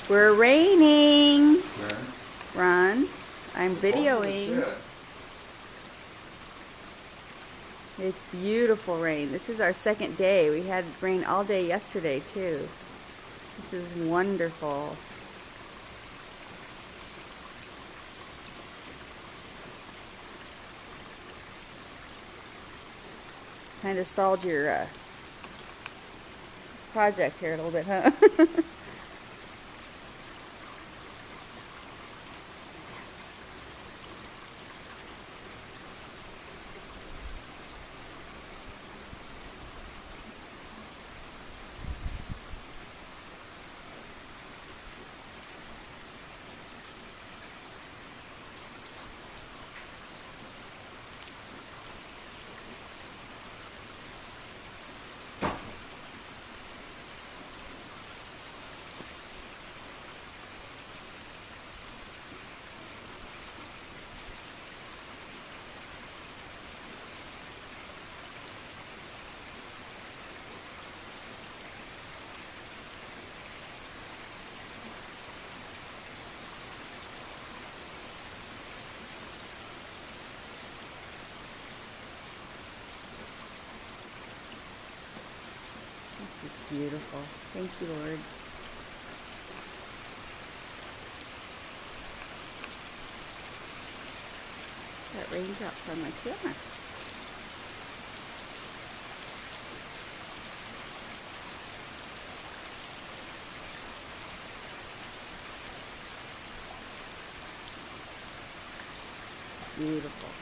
We're raining. Then, Ron, I'm videoing. Shit. It's beautiful rain. This is our second day. We had rain all day yesterday too. This is wonderful. Kind of stalled your project here a little bit, huh? This is beautiful. Thank you, Lord. Got raindrops on my camera. Beautiful.